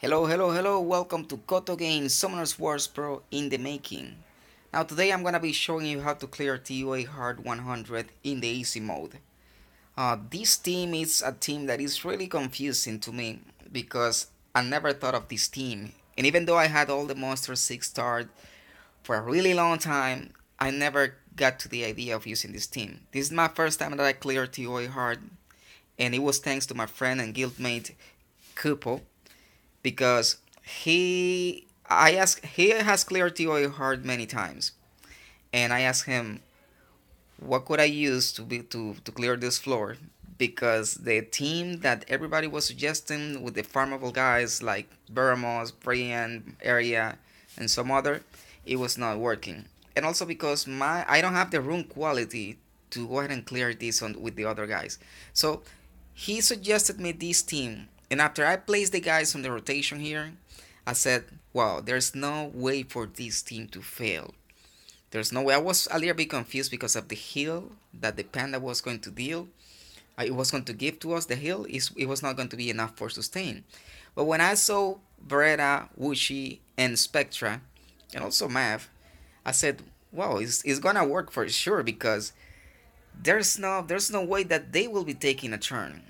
Hello, welcome to CotoGAMES Summoners Wars Pro in the making. Now today I'm gonna be showing you how to clear toaH Hard 100 in the easy mode. This team is a team that is really confusing to me because I never thought of this team. And even though I had all the monsters 6-starred for a really long time, I never got to the idea of using this team. This is my first time that I cleared toaH Hard, and it was thanks to my friend and guildmate Kupo, because he has cleared toaH Hard many times, and I asked him what could I use to clear this floor, because the team that everybody was suggesting with the farmable guys like Beramos, Brian, Area, and some other, it was not working. And also because I don't have the room quality to go ahead and clear this on with the other guys. So he suggested me this team, and after I placed the guys on the rotation here, I said, wow, there's no way for this team to fail. There's no way. I was a little bit confused because of the heal that the panda was going to deal. It was going to give to us the heal. It was not going to be enough for sustain. But when I saw Beretta, Woochi, and Spectra, and also Mav, I said, wow, it's gonna work for sure, because there's no way that they will be taking a turn.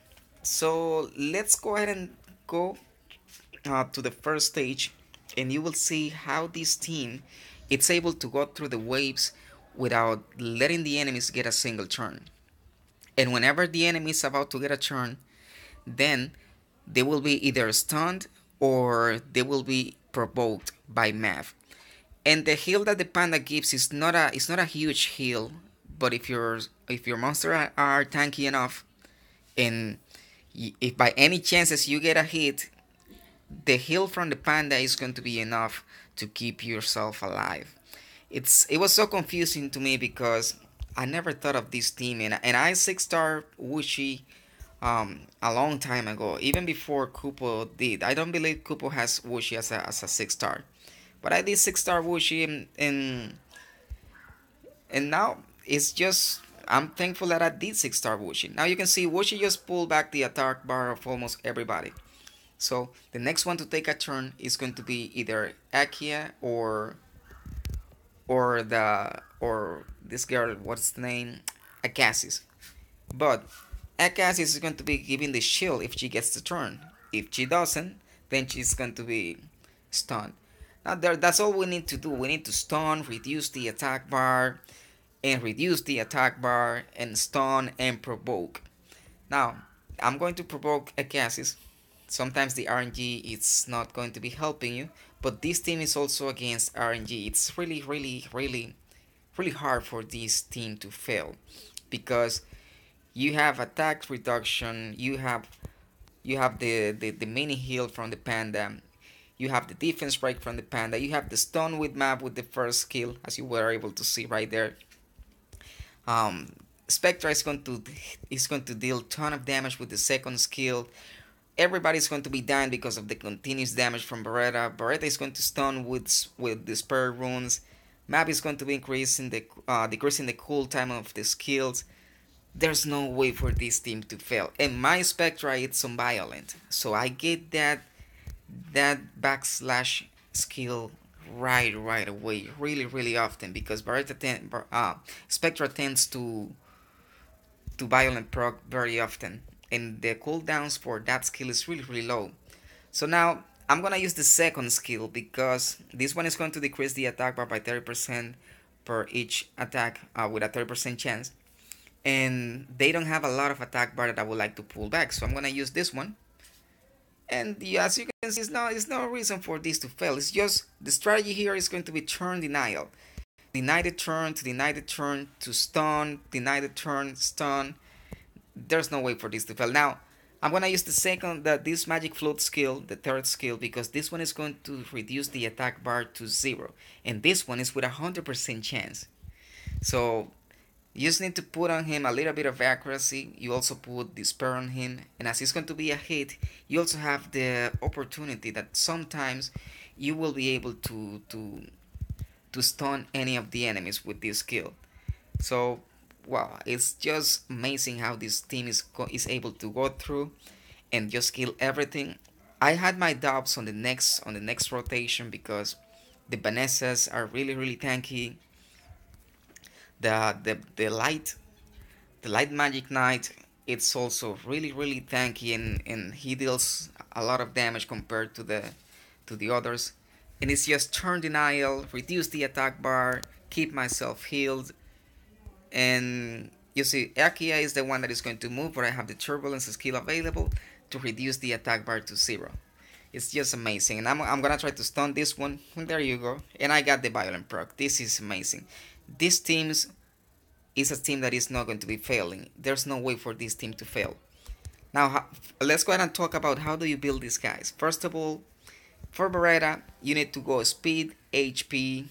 So let's go ahead and go to the first stage, and you will see how this team it's able to go through the waves without letting the enemies get a single turn. And whenever the enemy is about to get a turn, then they will be either stunned or they will be provoked by Mav. And the heal that the panda gives is not a huge heal, but if your monster are tanky enough, and if by any chances you get a hit, the heal from the panda is going to be enough to keep yourself alive. It was so confusing to me because I never thought of this team, and I 6-star Woochi a long time ago, even before Kupo did. I don't believe Kupo has Woochi as a 6-star, but I did 6-star Woochi, and now it's just I'm thankful that I did 6-star Woochi. Now you can see Woochi just pulled back the attack bar of almost everybody. So the next one to take a turn is going to be either Akia or this girl, what's the name? Akasis. But Akasis is going to be giving the shield if she gets the turn. If she doesn't, then she's going to be stunned. Now that's all we need to do. We need to stun, reduce the attack bar, and reduce the attack bar, and stun and provoke. Now I'm going to provoke Akasis. Sometimes the RNG is not going to be helping you, but this team is also against RNG. It's really hard for this team to fail, because you have attack reduction, you have the mini heal from the panda, you have the defense break from the panda, you have the stun with map with the first skill, as you were able to see right there. Spectra is going to deal ton of damage with the second skill. Everybody's going to be dying because of the continuous damage from Beretta. Beretta is going to stun with the spare runes. Map is going to be decreasing the cool time of the skills. There's no way for this team to fail. And my Spectra is unviolent, so I get that backslash skill right away, really often, because Spectra tends to violent proc very often, and the cooldowns for that skill is really low. So now I'm gonna use the second skill, because this one is going to decrease the attack bar by 30% per each attack, with a 30% chance, and they don't have a lot of attack bar that I would like to pull back, so I'm gonna use this one. And yeah, as you can see, it's no reason for this to fail. It's just the strategy here is going to be turn denial. Deny the turn, to deny the turn, to stun, deny the turn, stun. There's no way for this to fail. Now, I'm gonna use this magic float skill, the third skill, because this one is going to reduce the attack bar to 0, and this one is with 100% chance. So you just need to put on him a little bit of accuracy. You also put despair on him, and as it's going to be a hit, you also have the opportunity that sometimes you will be able to stun any of the enemies with this skill. So wow, it's just amazing how this team is able to go through and just kill everything. I had my doubts on the next rotation because the Vanessas are really really tanky. The light magic knight, it's also really really tanky, and he deals a lot of damage compared to the others. And it's just turn denial, reduce the attack bar, keep myself healed, and you see Akia is the one that is going to move, but I have the turbulence skill available to reduce the attack bar to 0. It's just amazing, and I'm gonna try to stun this one. There you go, and I got the violent proc. This is amazing. This team's is a team that is not going to be failing. There's no way for this team to fail. Now, let's go ahead and talk about how do you build these guys. First of all, for Beretta, you need to go speed, HP,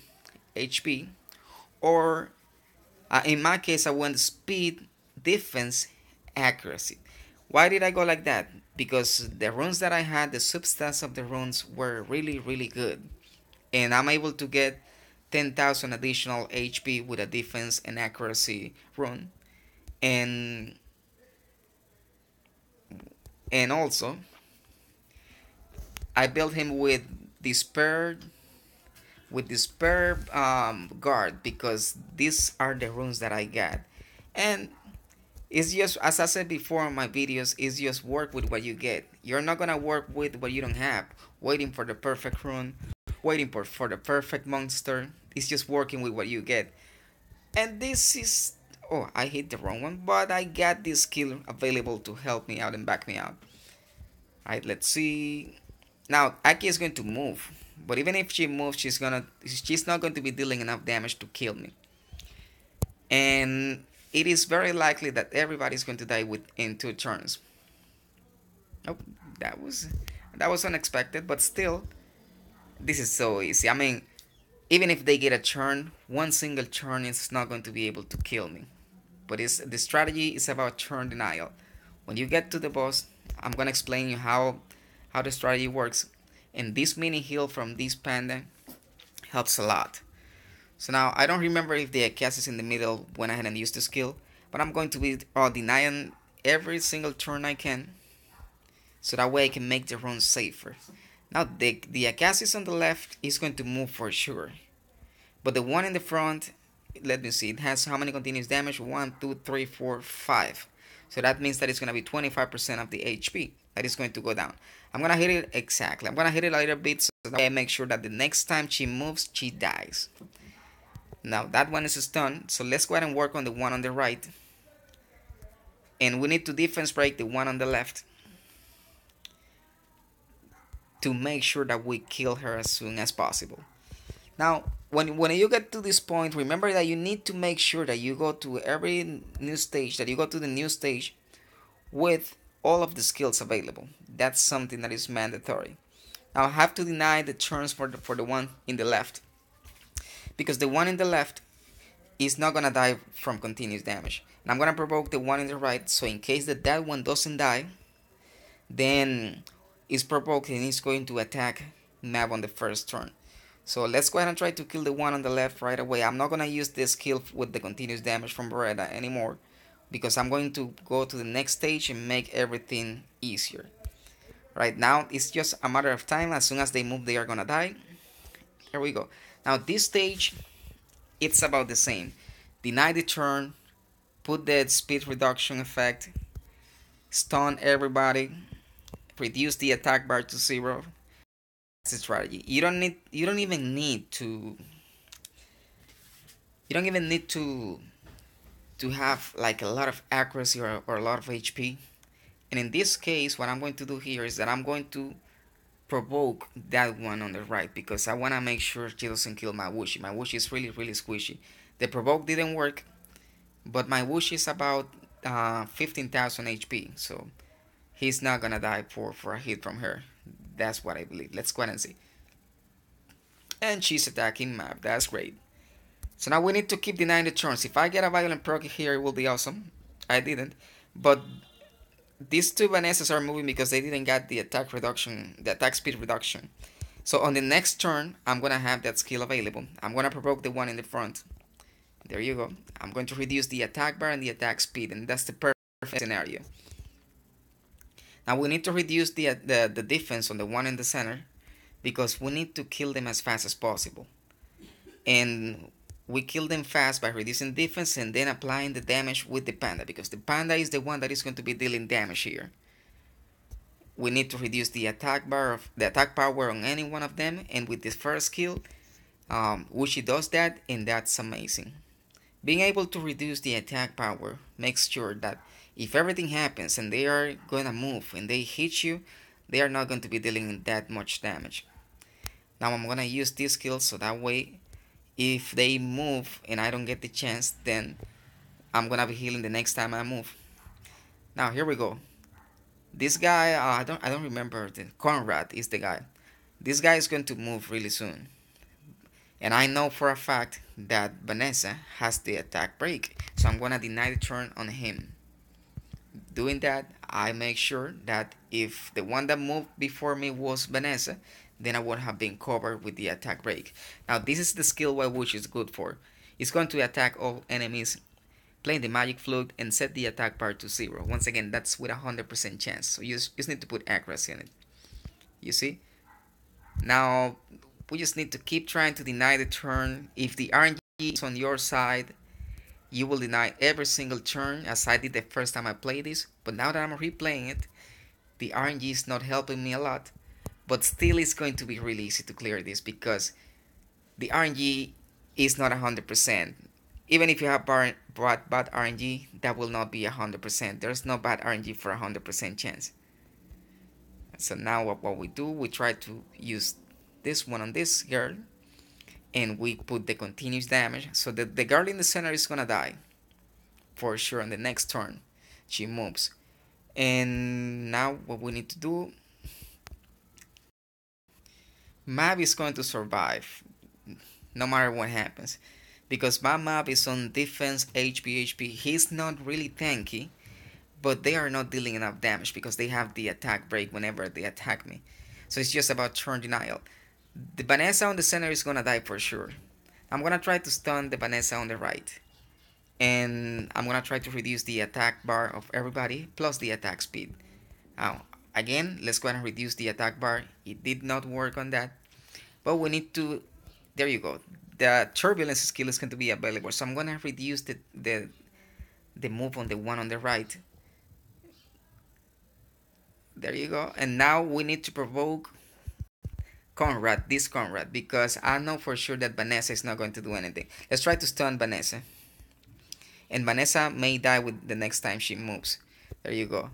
or in my case, I went speed, defense, accuracy. Why did I go like that? Because the runes that I had, the substance of the runes were really, really good. And I'm able to get 10,000 additional HP with a defense and accuracy rune. And and also I built him with despair guard, because these are the runes that I got. And it's just, as I said before in my videos, it's just work with what you get. You're not gonna work with what you don't have, waiting for the perfect rune, waiting for the perfect monster. It's just working with what you get. And this is, oh, I hit the wrong one, but I got this skill available to help me out and back me out. Alright, let's see. Now Aki is going to move, but even if she moves, she's not going to be dealing enough damage to kill me. And it is very likely that everybody's going to die within 2 turns. Oh, that was that was unexpected, but still, this is so easy. I mean, even if they get a turn, one single turn is not going to be able to kill me. But the strategy is about turn denial. When you get to the boss, I'm gonna explain you how the strategy works. And this mini heal from this panda helps a lot. So now I don't remember if the cast is in the middle when I hadn't used the skill, but I'm going to be denying every single turn I can, so that way I can make the run safer. Now the Akasis on the left is going to move for sure, but the one in the front, let me see, it has how many continuous damage? 1, 2, 3, 4, 5. So that means that it's going to be 25% of the HP that is going to go down. I'm going to hit it exactly. I'm going to hit it a little bit so that I make sure that the next time she moves, she dies. Now that one is stunned, so let's go ahead and work on the one on the right. And we need to defense break the one on the left to make sure that we kill her as soon as possible. Now, when you get to this point, remember that you need to make sure that you go to every new stage, that you go to the new stage with all of the skills available. That's something that is mandatory. Now I have to deny the turns for the one in the left, because the one in the left is not gonna die from continuous damage. And I'm gonna provoke the one in the right, so in case that one doesn't die, then it's provoked and it's going to attack Mab on the first turn. So let's go ahead and try to kill the one on the left right away. I'm not gonna use this skill with the continuous damage from Beretta anymore, because I'm going to go to the next stage and make everything easier. Right now it's just a matter of time. As soon as they move, they are gonna die. Here we go. Now this stage, it's about the same. Deny the turn, put the speed reduction effect, stun everybody, reduce the attack bar to 0. That's the strategy. You don't even need to have like a lot of accuracy or a lot of HP. And in this case, what I'm going to do here is that I'm going to provoke that one on the right, because I want to make sure she doesn't kill my Woochi. My Woochi is really really squishy. The provoke didn't work, but my Woochi is about 15,000 HP, so he's not gonna die for a hit from her. That's what I believe. Let's go ahead and see. And she's attacking Map. That's great. So now we need to keep denying the turns. If I get a violent proc here, it will be awesome. I didn't, but these two Vanessas are moving because they didn't get the attack reduction, the attack speed reduction. So on the next turn, I'm gonna have that skill available. I'm gonna provoke the one in the front. There you go. I'm going to reduce the attack bar and the attack speed, and that's the perfect scenario. Now we need to reduce the defense on the one in the center because we need to kill them as fast as possible. And we kill them fast by reducing defense and then applying the damage with the panda, because the panda is the one that is going to be dealing damage here. We need to reduce the attack power on any one of them, and with this first skill, Woochi does that, and that's amazing. Being able to reduce the attack power makes sure that if everything happens and they are gonna move and they hit you, they are not going to be dealing that much damage. Now I'm gonna use this skill so that way if they move and I don't get the chance, then I'm gonna be healing the next time I move. Now here we go. This guy, I don't remember. Conrad is the guy. This guy is going to move really soon, and I know for a fact that Vanessa has the attack break, so I'm gonna deny the turn on him. Doing that, I make sure that if the one that moved before me was Vanessa, then I would have been covered with the attack break. Now this is the skill what Woochi is good for. It's going to attack all enemies, playing the magic flute, and set the attack bar to 0. Once again, that's with 100% chance, so you just need to put accuracy in it. You see? Now we just need to keep trying to deny the turn. If the RNG is on your side, you will deny every single turn, as I did the first time I played this. But now that I'm replaying it, the RNG is not helping me a lot. But still, it's going to be really easy to clear this because the RNG is not 100%. Even if you have bad RNG, that will not be 100%. There's no bad RNG for 100% chance. So now what we do, we try to use this one on this girl, and we put the continuous damage. So the girl in the center is gonna die for sure on the next turn. She moves. And now what we need to do, Mav is going to survive no matter what happens, because my Mav is on defense HP. He's not really tanky, but they are not dealing enough damage because they have the attack break whenever they attack me. So it's just about turn denial. The Vanessa on the center is gonna die for sure. I'm gonna try to stun the Vanessa on the right, and I'm gonna try to reduce the attack bar of everybody plus the attack speed. Now again, let's go ahead and reduce the attack bar. It did not work on that, but we need to, there you go, the turbulence skill is going to be available, so I'm gonna reduce the move on the one on the right. There you go. And now we need to provoke Conrad, because I know for sure that Vanessa is not going to do anything. Let's try to stun Vanessa, and Vanessa may die with the next time she moves. There you go.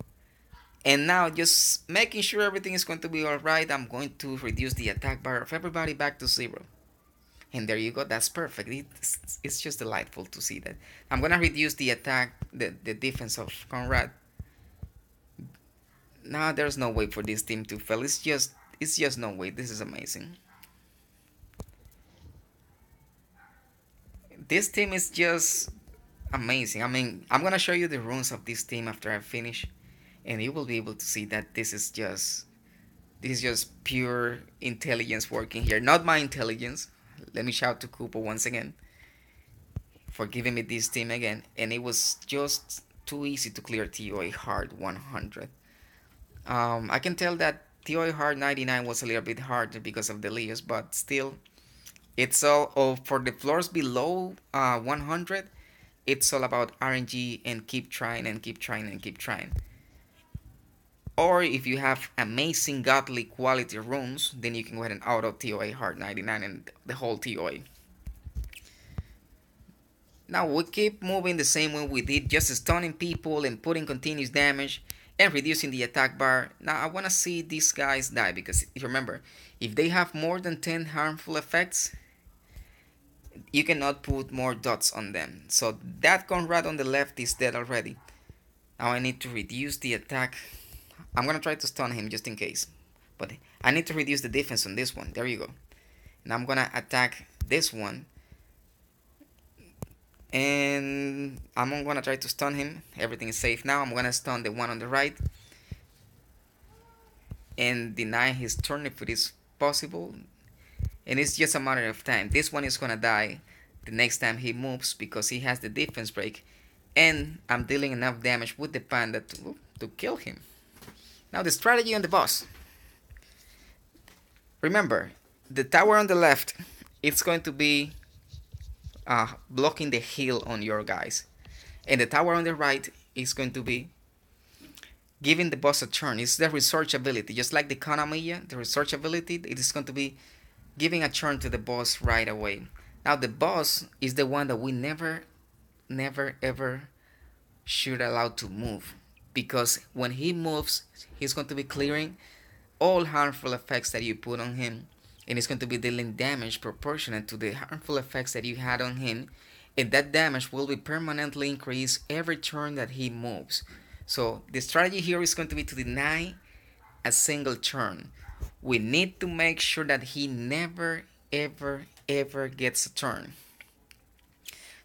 And now, just making sure everything is going to be alright, I'm going to reduce the attack bar of everybody back to 0. And there you go, that's perfect. It's just delightful to see that. I'm gonna reduce the defense of Conrad. Now there's no way for this team to fail. It's just no way. This is amazing. This team is just amazing. I mean, I'm gonna show you the runes of this team after I finish, and you will be able to see that this is just pure intelligence working here. Not my intelligence. Let me shout to Kupo once again for giving me this team again, and it was just too easy to clear toaH hard 100. I can tell that toaH hard 99 was a little bit harder because of the Leos, but still, it's all for the floors below 100. It's all about RNG and keep trying and keep trying and keep trying. Or if you have amazing godly quality runes, then you can go ahead and auto toaH hard 99 and the whole toaH. Now we keep moving the same way we did, just stunning people and putting continuous damage and reducing the attack bar. Now I want to see these guys die, because remember, if they have more than 10 harmful effects, you cannot put more dots on them. So that Conrad on the left is dead already. Now I need to reduce the attack. I'm going to try to stun him just in case, but I need to reduce the defense on this one. There you go. And I'm going to attack this one, and I'm going to try to stun him. Everything is safe now. I'm going to stun the one on the right and deny his turn if it is possible. And it's just a matter of time. This one is going to die the next time he moves because he has the defense break, and I'm dealing enough damage with the panda to kill him. Now the strategy on the boss. Remember, the tower on the left, it's going to be blocking the heal on your guys. And the tower on the right is going to be giving the boss a turn. It's the research ability. Just like the Konamiya, the research ability, it is going to be giving a turn to the boss right away. Now the boss is the one that we never ever should allow to move. Because when he moves, he's going to be clearing all harmful effects that you put on him. And it's going to be dealing damage proportionate to the harmful effects that you had on him. And that damage will be permanently increased every turn that he moves. So the strategy here is going to be to deny a single turn. We need to make sure that he never ever gets a turn.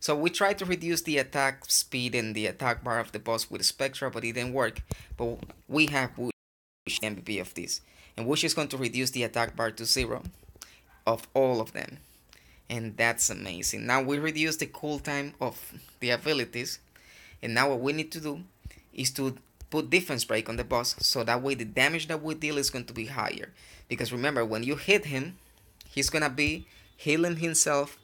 So we tried to reduce the attack speed and the attack bar of the boss with Spectra, but it didn't work. But we have Woochi, MVP of this. And Woochi is going to reduce the attack bar to 0 of all of them. And that's amazing. Now we reduce the cooltime of the abilities. And now what we need to do is to put defense break on the boss. So that way the damage that we deal is going to be higher. Because remember, when you hit him, he's going to be healing himself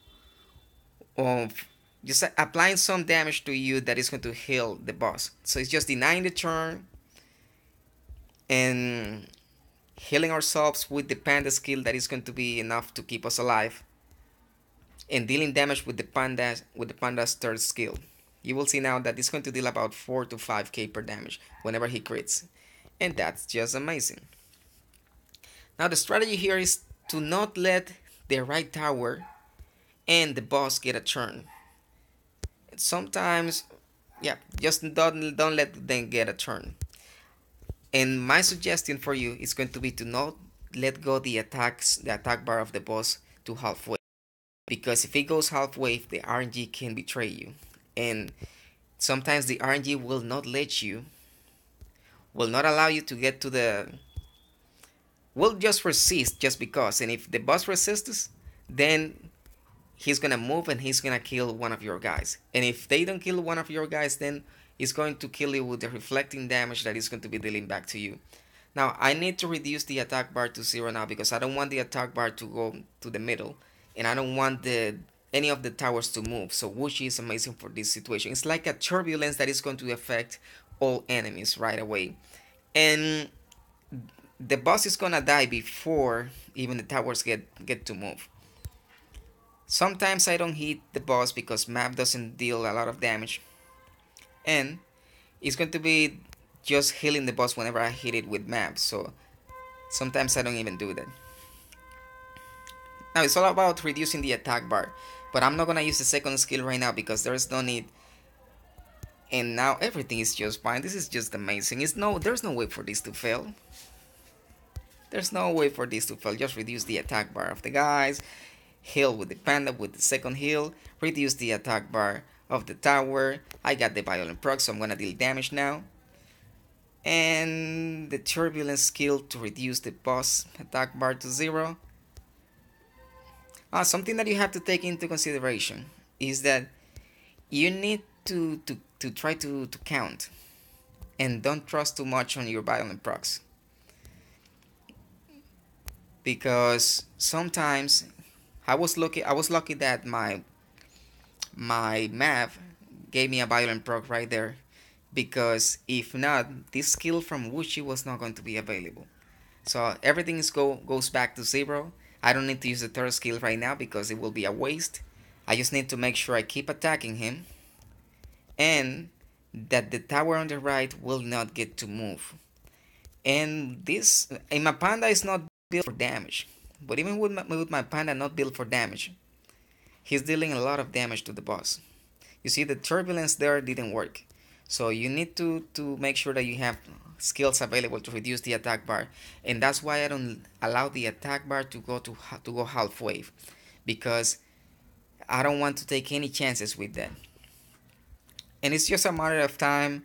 of just applying some damage to you that is going to heal the boss. So it's just denying the turn and healing ourselves with the panda skill that is going to be enough to keep us alive, and dealing damage with the panda's third skill. You will see now that it's going to deal about 4 to 5k per damage whenever he crits, and that's just amazing. Now the strategy here is to not let the right tower and the boss get a turn. Sometimes, yeah, just don't let them get a turn. And my suggestion for you is going to be to not let go the attack bar of the boss to halfway. Because if it goes halfway, the RNG can betray you. And sometimes the RNG will not allow you to get to the... will just resist just because. And if the boss resists, then he's gonna move and he's gonna kill one of your guys. And if they don't kill one of your guys, then he's going to kill you with the reflecting damage that is going to be dealing back to you. Now I need to reduce the attack bar to 0 now because I don't want the attack bar to go to the middle, and I don't want any of the towers to move. So Woochi is amazing for this situation. It's like a turbulence that is going to affect all enemies right away, and the boss is gonna die before even the towers get to move. Sometimes I don't hit the boss because map doesn't deal a lot of damage, and it's going to be just healing the boss whenever I hit it with map. So sometimes I don't even do that. Now it's all about reducing the attack bar, but I'm not gonna use the second skill right now because there's no need. And now everything is just fine. This is just amazing. There's no way for this to fail. There's no way for this to fail. Just reduce the attack bar of the guys, heal with the panda with the second heal, reduce the attack bar of the tower. I got the violent proc, so I'm gonna deal damage now. And the turbulence skill to reduce the boss attack bar to 0. Something that you have to take into consideration is that you need to try to count and don't trust too much on your violent procs, because sometimes I was lucky that my map gave me a violent proc right there, because if not, this skill from Woochi was not going to be available. So everything goes back to 0. I don't need to use the third skill right now because it will be a waste. I just need to make sure I keep attacking him and that the tower on the right will not get to move. And my panda is not built for damage, but even with my panda not built for damage, he's dealing a lot of damage to the boss. You see, the turbulence there didn't work. So you need to make sure that you have skills available to reduce the attack bar, and that's why I don't allow the attack bar to go halfway, because I don't want to take any chances with that. And it's just a matter of time,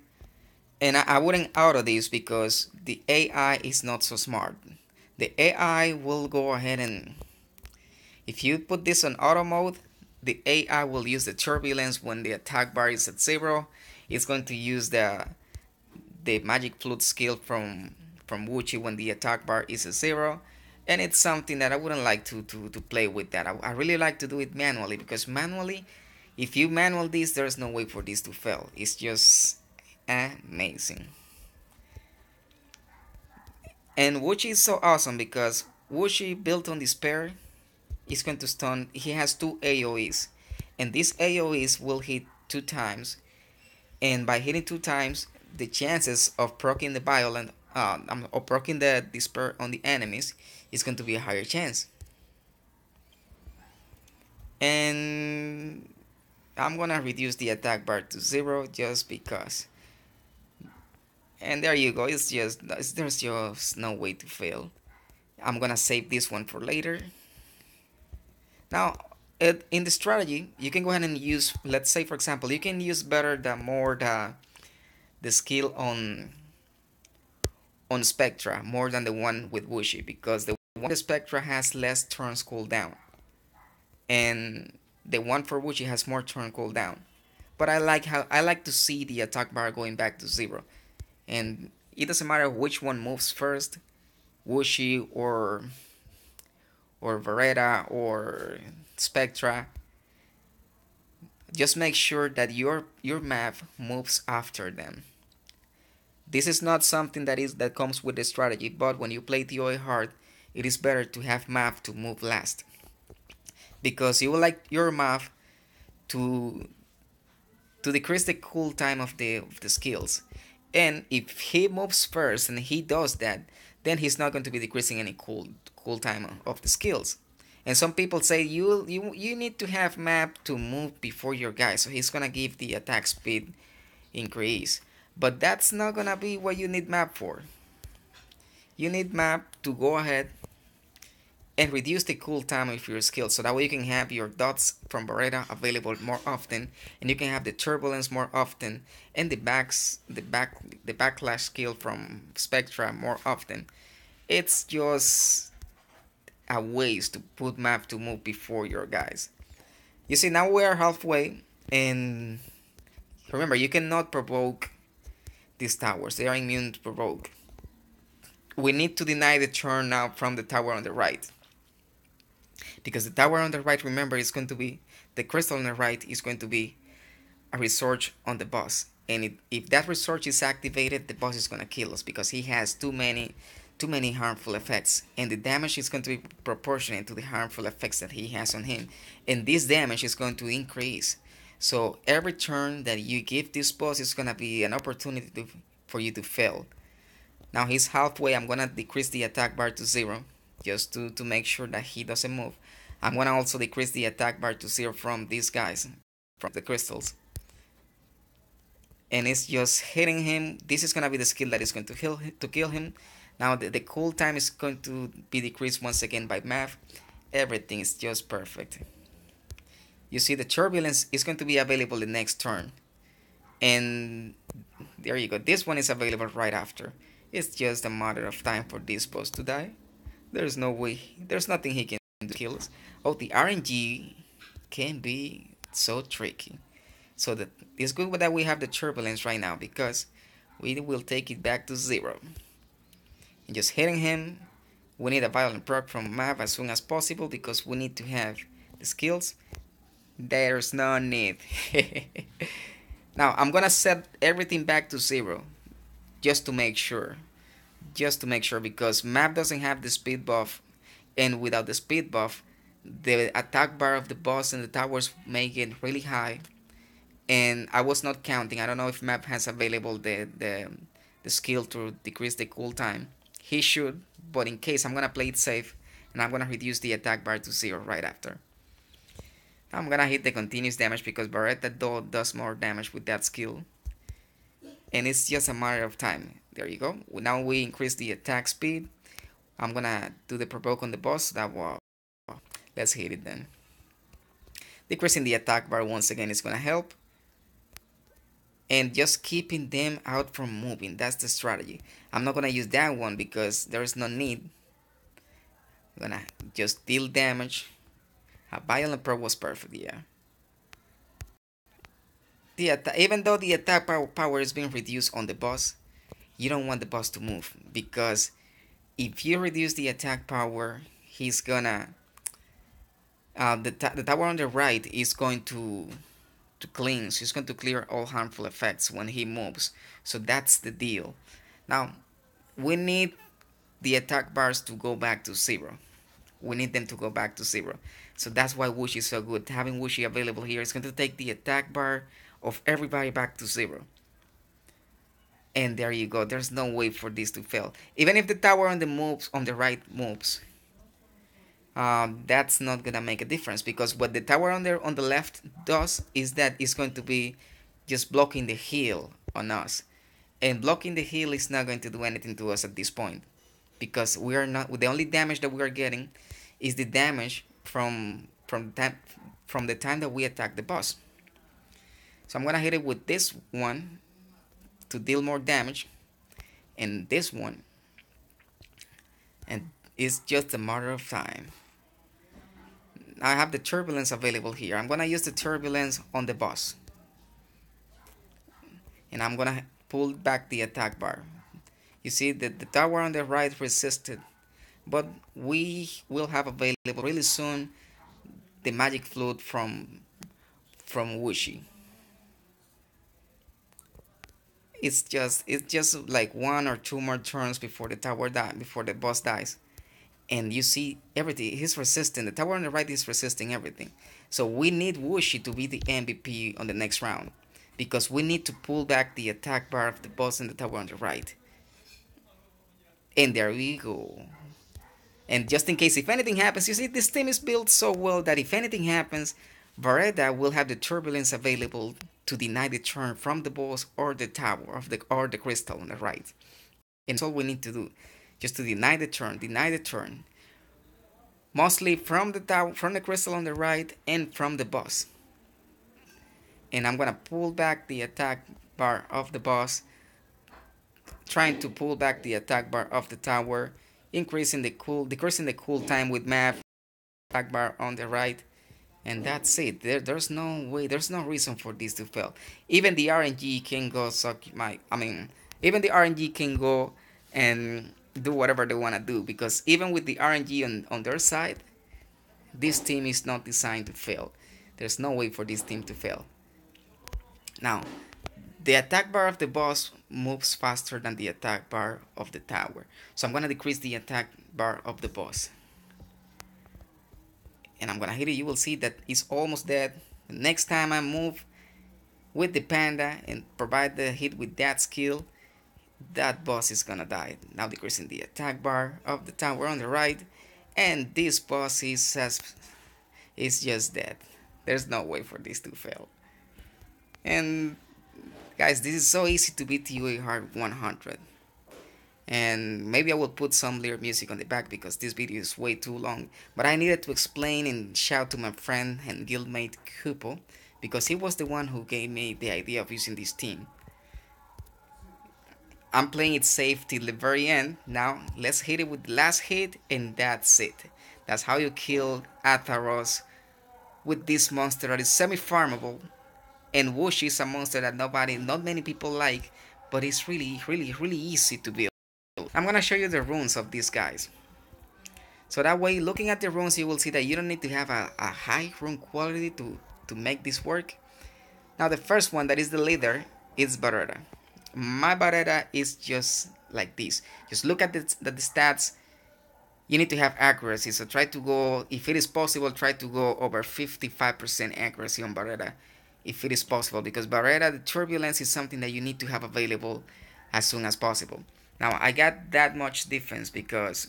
and I wouldn't auto this because the AI is not so smart. The AI will go ahead and, if you put this on auto mode, the AI will use the turbulence when the attack bar is at 0. It's going to use the magic flute skill from from Woochi when the attack bar is a 0. And it's something that I wouldn't like to play with that. I really like to do it manually, because manually, if you manual this, there's no way for this to fail. It's just amazing. And Woochi is so awesome because Woochi built on despair is going to stun. He has two AoEs, and these AoEs will hit 2 times. And by hitting 2 times, the chances of proccing the violent, or proccing the despair on the enemies is going to be a higher chance. And I'm gonna reduce the attack bar to 0 just because. And there you go. There's just no way to fail. I'm gonna save this one for later. Now, in the strategy, you can go ahead and use, let's say for example, you can use better the skill on Spectra more than the one with Woochi, because the one with Spectra has less turns cooldown, and the one for Woochi has more turn cooldown. But I like to see the attack bar going back to 0, and it doesn't matter which one moves first, Woochi or Veretta or Spectra. Just make sure that your map moves after them. This is not something that comes with the strategy, but when you play toaH hard, it is better to have map to move last, because you would like your map to decrease the cool time of the skills. And if he moves first and he does that, then he's not going to be decreasing any cool time of the skills. And some people say you need to have map to move before your guy, so he's gonna give the attack speed increase. But that's not gonna be what you need map for. You need map to go ahead and reduce the cooldown of your skills, so that way you can have your dots from Beretta available more often, and you can have the turbulence more often, and the backlash skill from Spectra more often. It's just a ways to put map to move before your guys. You see, now we are halfway, and remember, you cannot provoke these towers. They are immune to provoke. We need to deny the turn now from the tower on the right, because the tower on the right, remember, is going to be the crystal on the right is going to be a research on the boss, and if that research is activated, the boss is going to kill us, because he has too many harmful effects, and the damage is going to be proportionate to the harmful effects that he has on him, and this damage is going to increase. So every turn that you give this boss is going to be an opportunity for you to fail. Now he's halfway. I'm going to decrease the attack bar to 0, just to make sure that he doesn't move. I'm going to also decrease the attack bar to 0 from these guys, from the crystals. And it's just hitting him. This is going to be the skill that is going to kill him. Now the cool time is going to be decreased once again by math. Everything is just perfect. You see, the turbulence is going to be available the next turn. And there you go. This one is available right after. It's just a matter of time for this boss to die. There's no way. There's nothing he can do to kill us. Oh, the RNG can be so tricky. So it's good that we have the turbulence right now, because we will take it back to 0. And just hitting him, we need a violent proc from Mav as soon as possible, because we need to have the skills. There's no need. Now I'm gonna set everything back to 0, just to make sure. Because Mav doesn't have the speed buff, and without the speed buff, the attack bar of the boss and the towers make it really high. And I was not counting. I don't know if Mav has available the skill to decrease the cooltime. He should, but in case, I'm gonna play it safe, and I'm gonna reduce the attack bar to 0 right after. I'm gonna hit the continuous damage, because Beretta does more damage with that skill, and it's just a matter of time. There you go. Now we increase the attack speed. I'm gonna do the provoke on the boss. That was. Let's hit it then. Decreasing the attack bar once again is gonna help, and just keeping them out from moving. That's the strategy. I'm not gonna use that one because there is no need. I'm gonna just deal damage. A violent pro was perfect, yeah. Even though the attack power is being reduced on the boss, you don't want the boss to move, because if you reduce the attack power, he's gonna the tower on the right is going to cleanse. He's going to clear all harmful effects when he moves. So that's the deal. Now we need the attack bars to go back to zero. We need them to go back to zero. So that's why Woochi is so good. Having Woochi available here is going to take the attack bar of everybody back to zero. And there you go. There's no way for this to fail. Even if the tower on the moves on the right moves, that's not gonna make a difference, because what the tower on the left does is that it's going to be just blocking the heal on us, and blocking the heal is not going to do anything to us at this point, because we are not, the only damage that we are getting is the damage from the time that we attack the boss. So I'm gonna hit it with this one to deal more damage, and this one, and it's just a matter of time. I have the turbulence available here. I'm gonna use the turbulence on the boss, and I'm gonna pull back the attack bar. You see that the tower on the right resisted, but we will have available really soon the magic flute from Woochi. It's just like one or two more turns before before the boss dies, and you see everything. He's resisting. The tower on the right is resisting everything. So we need Woochi to be the MVP on the next round, because we need to pull back the attack bar of the boss and the tower on the right. And there we go. And just in case if anything happens, you see this team is built so well that if anything happens, Vareda will have the turbulence available to deny the turn from the boss or the tower or the crystal on the right. And that's all we need to do, just to deny the turn. Mostly from the tower, from the crystal on the right, and from the boss. And I'm gonna pull back the attack bar of the boss, trying to pull back the attack bar of the tower, decreasing the cool time with math, attack bar on the right, and that's it. There's no way, there's no reason for this to fail. Even the RNG can go even the RNG can go and do whatever they wanna do, because even with the RNG on their side, this team is not designed to fail. There's no way for this team to fail. Now, the attack bar of the boss moves faster than the attack bar of the tower. So I'm gonna decrease the attack bar of the boss. And I'm gonna hit it. You will see that it's almost dead. The next time I move with the panda and provide the hit with that skill, that boss is gonna die. Now decreasing the attack bar of the tower on the right. And this boss is just dead. There's no way for this to fail. And guys, this is so easy to beat toaH Hard 100. And maybe I will put some lyric music on the back because this video is way too long. But I needed to explain and shout to my friend and guildmate Kupo, because he was the one who gave me the idea of using this team. I'm playing it safe till the very end. Now let's hit it with the last hit, and that's it. That's how you kill Ath'aros with this monster that is semi-farmable. And Woochi is a monster that not many people like, but it's really easy to build. I'm gonna show you the runes of these guys. So that way, looking at the runes, you will see that you don't need to have a high rune quality to make this work. Now the first one, that is the leader, is Barrera. My Barrera is just like this. Just look at the stats. You need to have accuracy, so try to go, if it is possible, try to go over 55% accuracy on Barrera, if it is possible, because Barrera, the turbulence is something that you need to have available as soon as possible. Now I got that much defense because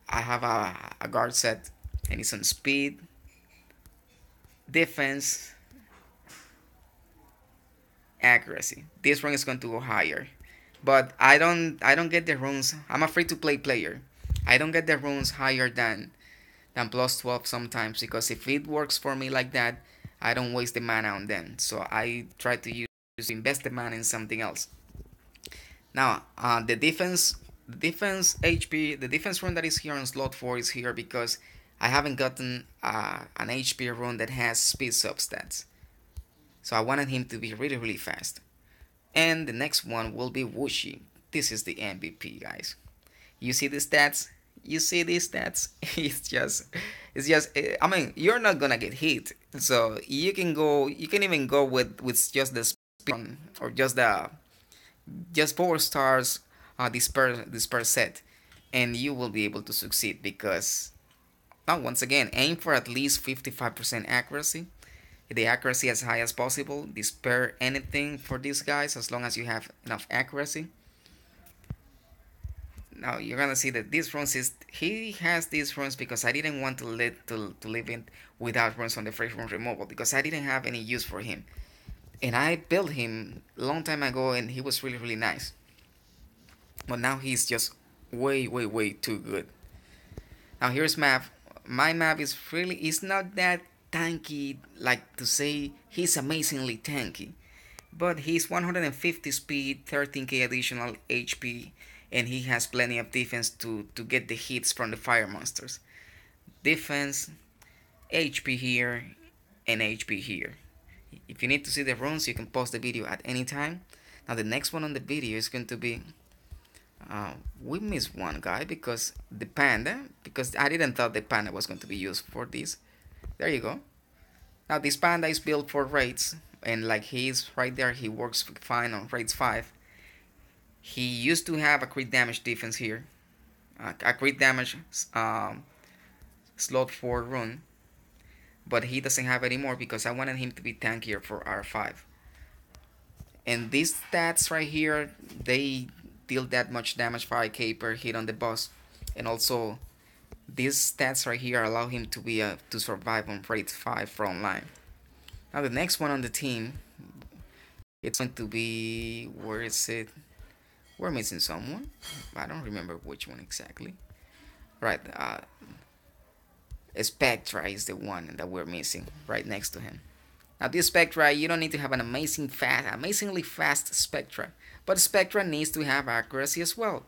I have a guard set, and it's on speed, defense, accuracy. This rune is going to go higher, but I don't get the runes. I'm a free to play player. I don't get the runes higher than plus 12 sometimes, because if it works for me like that, I don't waste the mana on them. So I try to invest the mana in something else. Now the defense HP, the defense rune that is here on slot 4 is here because I haven't gotten an HP rune that has speed substats. So I wanted him to be really fast. And the next one will be Woochi. this is the MVP, guys. You see the stats? You see these stats? I mean, you're not gonna get hit, so you can go. You can even go with just the speed or just 4 stars. This per set, and you will be able to succeed because now once again aim for at least 55% accuracy. The accuracy as high as possible. Despair anything for these guys as long as you have enough accuracy. Now you're gonna see that these runes is he has these runes because I didn't want to leave it without runes on the first rune removal because I didn't have any use for him. And I built him a long time ago and he was really nice. But now he's just way too good. Now here's map. My map is not that tanky, like to say he's amazingly tanky. But he's 150 speed, 13k additional HP, and he has plenty of defense to get the hits from the fire monsters. Defense, HP here, and HP here. If you need to see the runes, you can pause the video at any time. Now the next one on the video is going to be we missed one guy because the panda, because I didn't thought the panda was going to be used for this. There you go. Now this panda is built for raids, and like he's right there, he works fine on raids 5. He used to have a crit damage defense here, a crit damage slot 4 rune, but he doesn't have anymore because I wanted him to be tankier for R5. And these stats right here, they deal that much damage, 5k per hit on the boss, and also these stats right here allow him to be to survive on raid 5 for online. Now the next one on the team, it's going to be, where is it? We're missing someone. I don't remember which one exactly. Right, Spectra is the one that we're missing right next to him. Now this Spectra, you don't need to have an amazingly fast Spectra, but Spectra needs to have accuracy as well.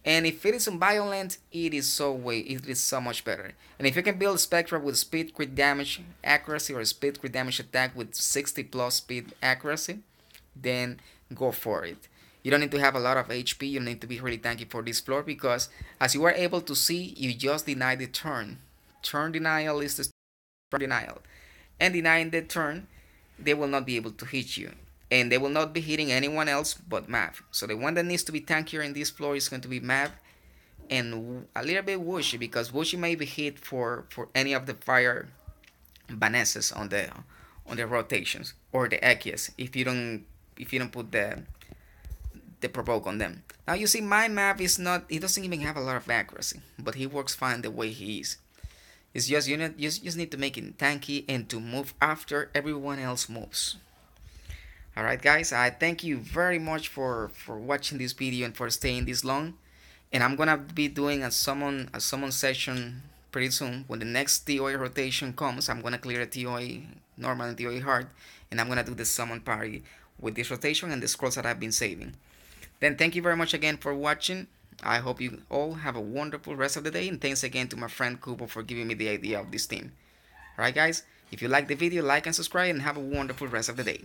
And if it is unviolent, it is so much better. And if you can build Spectra with speed crit damage accuracy or speed crit damage attack with 60 plus speed accuracy, then go for it. You don't need to have a lot of HP, you need to be really tanky for this floor because as you are able to see, you just deny the turn. Turn denial is the turn denial. And denying the turn, they will not be able to hit you. And they will not be hitting anyone else but Mav. So the one that needs to be tankier in this floor is going to be Mav and a little bit Woochi, because Woochi may be hit for any of the fire banesses on the rotations or the Ekias if you don't put the provoke on them. Now you see my Mav is not, he doesn't even have a lot of accuracy, but he works fine the way he is. It's just you just need to make it tanky and to move after everyone else moves. Alright guys, I thank you very much for watching this video and for staying this long. And I'm gonna be doing a summon session pretty soon. When the next toaH rotation comes, I'm gonna clear a toaH normal and toaH hard, and I'm gonna do the summon party with this rotation and the scrolls that I've been saving. Then thank you very much again for watching. I hope you all have a wonderful rest of the day, and thanks again to my friend Kupo for giving me the idea of this team. Alright guys, if you like the video, like and subscribe, and have a wonderful rest of the day.